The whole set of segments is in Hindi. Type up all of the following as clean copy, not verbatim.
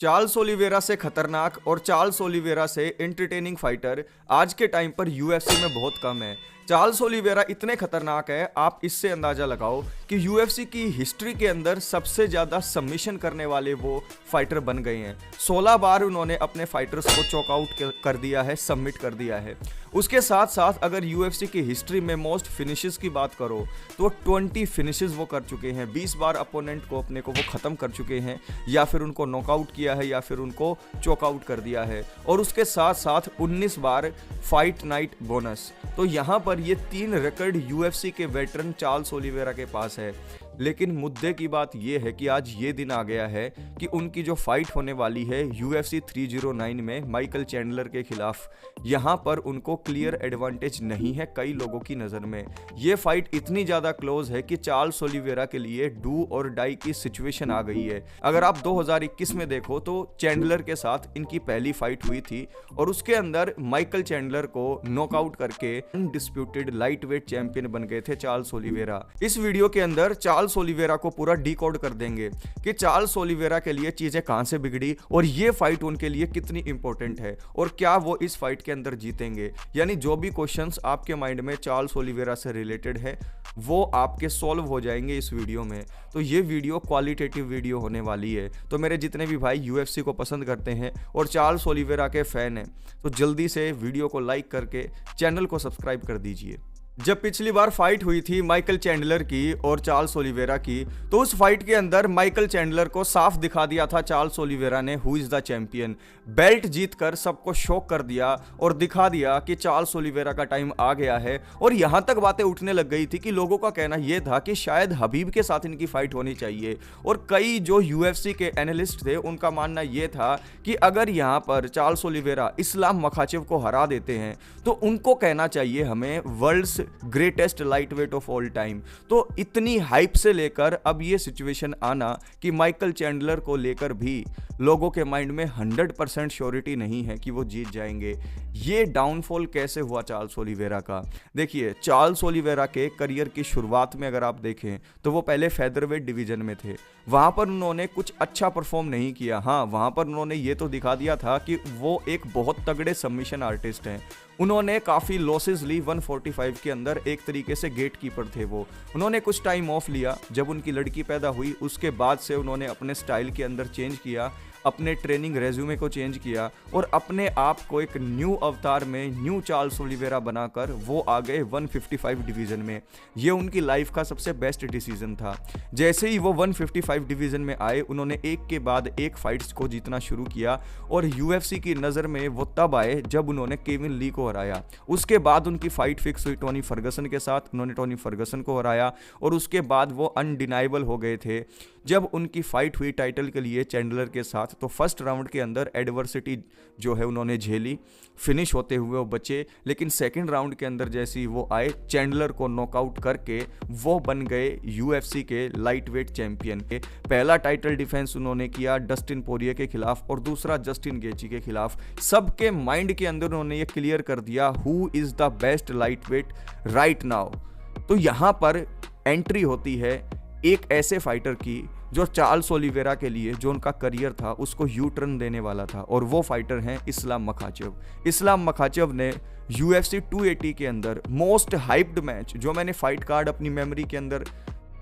चार्ल्स ओलिवेरा से खतरनाक और चार्ल्स ओलिवेरा से एंटरटेनिंग फाइटर आज के टाइम पर यूएफसी में बहुत कम है। चार्ल्स ओलिवेरा इतने खतरनाक है, आप इससे अंदाजा लगाओ कि यूएफसी की हिस्ट्री के अंदर सबसे ज्यादा सबमिशन करने वाले वो फाइटर बन गए हैं। 16 बार उन्होंने अपने फाइटर्स को चॉकआउट कर दिया है, सबमिट कर दिया है। उसके साथ साथ अगर यूएफसी की हिस्ट्री में मोस्ट फिनिशेस की बात करो तो 20 फिनिशेस वो कर चुके हैं। 20 बार अपोनेंट को अपने को वो खत्म कर चुके हैं, या फिर उनको नॉकआउट किया है या फिर उनको चॉकआउट कर दिया है। और उसके साथ साथ 19 बार फाइट नाइट बोनस। तो यहाँ पर ये 3 रिकॉर्ड यूएफसी के वेटरन चार्ल्स ओलिवेरा के पास है। लेकिन मुद्दे की बात यह है कि आज ये दिन आ गया है कि उनकी जो फाइट होने वाली है यूएफसी 309 में माइकल चैंडलर के खिलाफ, यहाँ पर उनको क्लियर एडवांटेज नहीं है कई लोगों की नज़र में। ये फाइट इतनी ज़्यादा क्लोज है कि चार्ल्स ओलिवेरा के लिए डू और डाई की सिचुएशन आ गई है। अगर आप 2021 में देखो तो चैंडलर के साथ इनकी पहली फाइट हुई थी और उसके अंदर माइकल चैंडलर को नॉकआउट करके अनडिस्प्यूटेड लाइट वेट चैंपियन बन गए थे चार्ल्स ओलिवेरा। इस वीडियो के अंदर चार्ल्स ओलिवेरा को पूरा डिकोड कर देंगे कि चार्ल्स ओलिवेरा के लिए चीजें कहां से बिगड़ी और ये फाइट उनके लिए कितनी इंपॉर्टेंट है और क्या वो इस फाइट के अंदर जीतेंगे। यानी जो भी क्वेश्चंस आपके माइंड में चार्ल्स ओलिवेरा से रिलेटेड है वो आपके सॉल्व हो जाएंगे इस वीडियो में। तो ये वीडियो क्वालिटेटिव वीडियो होने वाली है। तो मेरे जितने भी भाई यूएफसी को पसंद करते हैं और चार्ल्स ओलिवेरा के फैन हैं तो जल्दी से वीडियो को लाइक करके चैनल को सब्सक्राइब कर दीजिए। जब पिछली बार फाइट हुई थी माइकल चैंडलर की और चार्ल्स ओलिवेरा की, तो उस फाइट के अंदर माइकल चैंडलर को साफ दिखा दिया था चार्ल्स ओलिवेरा ने who is the champion. Belt जीतकर सबको शॉक कर दिया और दिखा दिया कि चार्ल्स ओलिवेरा का टाइम आ गया है। और यहां तक बातें उठने लग गई थी कि लोगों का कहना यह था कि शायद हबीब के साथ इनकी फाइट होनी चाहिए। और कई जो यूएफसी के एनालिस्ट थे उनका मानना यह था कि अगर यहां पर चार्ल्स ओलिवेरा इस्लाम मखाचेव को हरा देते हैं तो उनको कहना चाहिए हमें world's greatest lightweight of all time. तो इतनी हाइप से लेकर अब ये सिचुएशन आना कि माइकल चैंडलर को लेकर भी लोगों के माइंड में 100% श्योरिटी नहीं है कि वो जीत जाएंगे। ये डाउनफॉल कैसे हुआ चार्ल्स ओलिवेरा का? देखिए, चार्ल्स ओलिवेरा के करियर की शुरुआत में अगर आप देखें तो वो पहले फेदरवेट डिवीजन में थे। वहां पर उन्होंने कुछ अच्छा परफॉर्म नहीं किया। हाँ, वहां पर उन्होंने ये तो दिखा दिया था कि वो एक बहुत तगड़े सबमिशन आर्टिस्ट हैं। उन्होंने काफ़ी लॉसेस ली 145 के अंदर, एक तरीके से गेट कीपर थे वो। उन्होंने कुछ टाइम ऑफ लिया, जब उनकी लड़की पैदा हुई उसके बाद से उन्होंने अपने स्टाइल के अंदर चेंज किया, अपने ट्रेनिंग रेज्यूमे को चेंज किया और अपने आप को एक न्यू अवतार में न्यू चार्ल्स ओलिवेरा बनाकर वो आ गए 155 डिवीज़न में। ये उनकी लाइफ का सबसे बेस्ट डिसीजन था। जैसे ही वो 155 डिवीज़न में आए उन्होंने एक के बाद एक फाइट्स को जीतना शुरू किया और यूएफसी की नज़र में वो तब आए जब उन्होंने केविन ली को हराया। उसके बाद उनकी फाइट फिक्स हुई टोनी फर्गसन के साथ, उन्होंने टोनी फर्गसन को हराया और उसके बाद वो अनडिनाइबल हो गए थे जब उनकी फाइट हुई टाइटल के लिए चैंडलर के साथ। तो फर्स्ट राउंड के अंदर एडवर्सिटी जो है उन्होंने झेली, फिनिश होते हुए वो बचे। लेकिन सेकंड राउंड के अंदर जैसे ही वो आए, चैंडलर को नॉकआउट करके वो बन गए यूएफसी के लाइटवेट चैंपियन। के पहला टाइटल डिफेंस उन्होंने किया डस्टिन पोरिये के खिलाफ और दूसरा जस्टिन गेची के खिलाफ। सबके माइंड के अंदर उन्होंने ये क्लियर कर दिया who is the best lightweight right now. तो यहाँ पर एंट्री होती है एक ऐसे फाइटर की जो चार्ल्स ओलिवेरा के लिए जो उनका करियर था उसको यू टर्न देने वाला था, और वो फाइटर हैं इस्लाम मखाचेव। इस्लाम मखाचेव ने यूएफसी 280 के अंदर मोस्ट हाइप्ड मैच, जो मैंने फाइट कार्ड अपनी मेमोरी के अंदर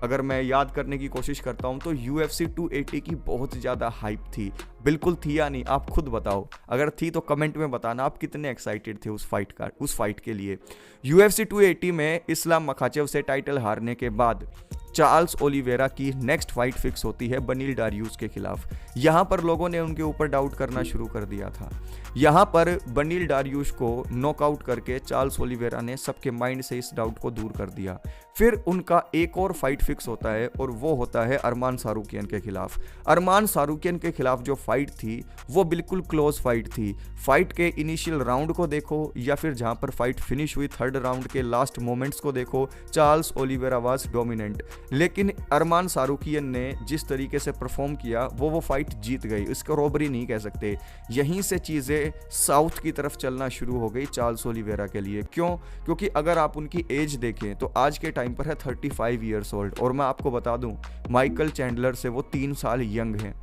अगर मैं याद करने की कोशिश करता हूं तो यूएफसी 280 की बहुत ज़्यादा हाइप थी। बिल्कुल थी या नहीं, आप खुद बताओ। अगर थी तो कमेंट में बताना आप कितने एक्साइटेड थे उस फाइट के लिए। यूएफसी 280 में इस्लाम मखाचेव से टाइटल हारने के बाद चार्ल्स ओलिवेरा की नेक्स्ट फाइट फिक्स होती है बनील डारियूस के खिलाफ। यहाँ पर लोगों ने उनके ऊपर डाउट करना शुरू कर दिया था। यहाँ पर बनील डारियूस को नॉकआउट करके चार्ल्स ओलिवेरा ने सबके माइंड से इस डाउट को दूर कर दिया। फिर उनका एक और फाइट फिक्स होता है और वो होता है अरमान सारूकियन के खिलाफ। अरमान सारूकियन के खिलाफ जो फाइट थी वो बिल्कुल क्लोज फाइट थी। फाइट के इनिशियल राउंड को देखो या फिर जहाँ पर फाइट फिनिश हुई थर्ड राउंड के लास्ट मोमेंट्स को देखो, चार्ल्स ओलिवेरा वाज डोमिनेंट। लेकिन अरमान सारूकियन ने जिस तरीके से परफॉर्म किया वो फाइट जीत गई, इसको रॉबरी नहीं कह सकते। यहीं से चीज़ें साउथ की तरफ चलना शुरू हो गई चार्ल्स ओलिवेरा के लिए। क्यों? क्योंकि अगर आप उनकी एज देखें तो आज के टाइम पर है 35 ईयर्स ओल्ड, और मैं आपको बता दूं माइकल चैंडलर से वो 3 साल यंग हैं।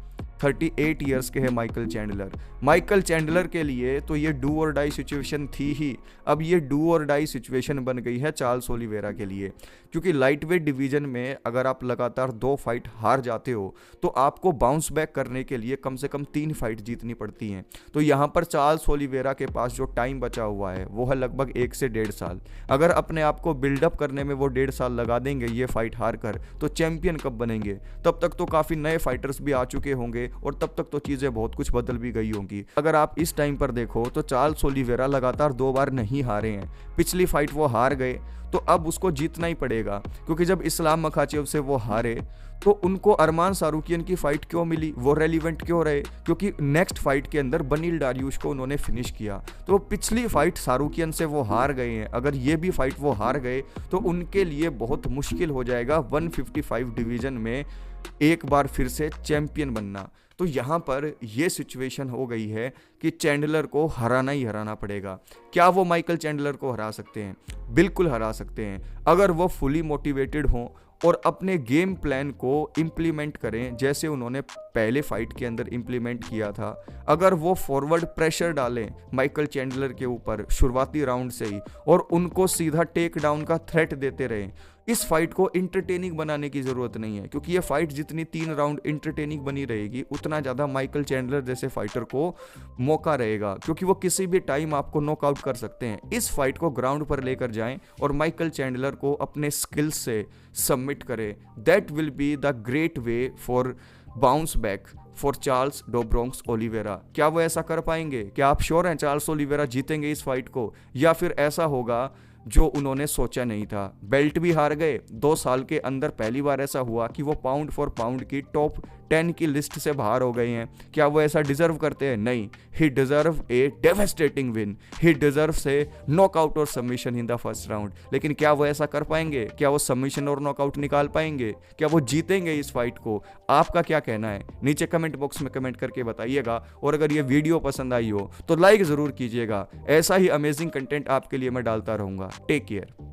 38 ईयर्स के हैं माइकल चैंडलर के लिए तो ये डू और डाई सिचुएशन थी ही, अब ये डू और डाई सिचुएशन बन गई है चार्ल्स ओलिवेरा के लिए, क्योंकि लाइट वेट डिवीजन में अगर आप लगातार 2 फाइट हार जाते हो तो आपको बाउंस बैक करने के लिए कम से कम 3 फाइट जीतनी पड़ती हैं। तो यहाँ पर चार्ल्स ओलिवेरा के पास जो टाइम बचा हुआ है वो है लगभग 1 से 1.5 साल। अगर अपने आप को बिल्डअप करने में वो 1.5 साल लगा देंगे ये फाइट हार कर, तो चैंपियन कब बनेंगे? तब तक तो काफ़ी नए फाइटर्स भी आ चुके होंगे और तब तक तो चीज़ें बहुत कुछ बदल भी गई होंगी। अगर आप इस टाइम पर देखो तो चार्ल्स ओलिवेरा लगातार 2 बार नहीं हारे हैं, पिछली फाइट वो हार गए तो अब उसको जीतना ही पड़ेगा, क्योंकि जब इस्लाम मखाचेव से वो हारे तो उनको अरमान सारूकियन की फाइट क्यों मिली, वो रेलिवेंट क्यों रहे? क्योंकि नेक्स्ट फाइट के अंदर बनील डारियुश को उन्होंने फिनिश किया। तो पिछली फाइट सारूकियन से वो हार गए हैं, अगर ये भी फाइट वो हार गए तो उनके लिए बहुत मुश्किल हो जाएगा 155 डिवीजन में एक बार फिर से चैंपियन बनना। तो यहाँ पर यह सिचुएशन हो गई है कि चैंडलर को हराना ही हराना पड़ेगा। क्या वो माइकल चैंडलर को हरा सकते हैं? बिल्कुल हरा सकते हैं, अगर वो फुली मोटिवेटेड हों और अपने गेम प्लान को इम्प्लीमेंट करें जैसे उन्होंने पहले फाइट के अंदर इम्प्लीमेंट किया था। अगर वो फॉरवर्ड प्रेशर डालें माइकल चैंडलर के ऊपर शुरुआती राउंड से ही और उनको सीधा टेक डाउन का थ्रेट देते रहें, इस फाइट को इंटरटेनिंग बनाने की ज़रूरत नहीं है, क्योंकि ये फाइट जितनी 3 राउंड इंटरटेनिंग बनी रहेगी उतना ज़्यादा माइकल चैंडलर जैसे फाइटर को मौका रहेगा, क्योंकि वो किसी भी टाइम आपको नॉकआउट कर सकते हैं। इस फाइट को ग्राउंड पर लेकर जाएं और माइकल चैंडलर को अपने स्किल्स से सबमिट करें। That will be the great way for bounce back for Charles do Bronx Oliveira. क्या वो ऐसा कर पाएंगे? क्या आप श्योर हैं चार्ल्स ओलिवेरा जीतेंगे इस फाइट को, या फिर ऐसा होगा जो उन्होंने सोचा नहीं था? बेल्ट भी हार गए, 2 साल के अंदर पहली बार ऐसा हुआ कि वो पाउंड फॉर पाउंड की टॉप 10 की लिस्ट से बाहर हो गए हैं। क्या वो ऐसा डिजर्व करते हैं? नहीं। He deserve A devastating win, he deserve से नॉकआउट और submission in the first round. लेकिन क्या वो ऐसा कर पाएंगे? क्या वो सबमिशन और नॉकआउट निकाल पाएंगे? क्या वो जीतेंगे इस फाइट को? आपका क्या कहना है? नीचे कमेंट बॉक्स में कमेंट करके बताइएगा, और अगर ये वीडियो पसंद आई हो तो लाइक ज़रूर कीजिएगा। ऐसा ही अमेजिंग कंटेंट आपके लिए मैं डालता रहूँगा। Take care.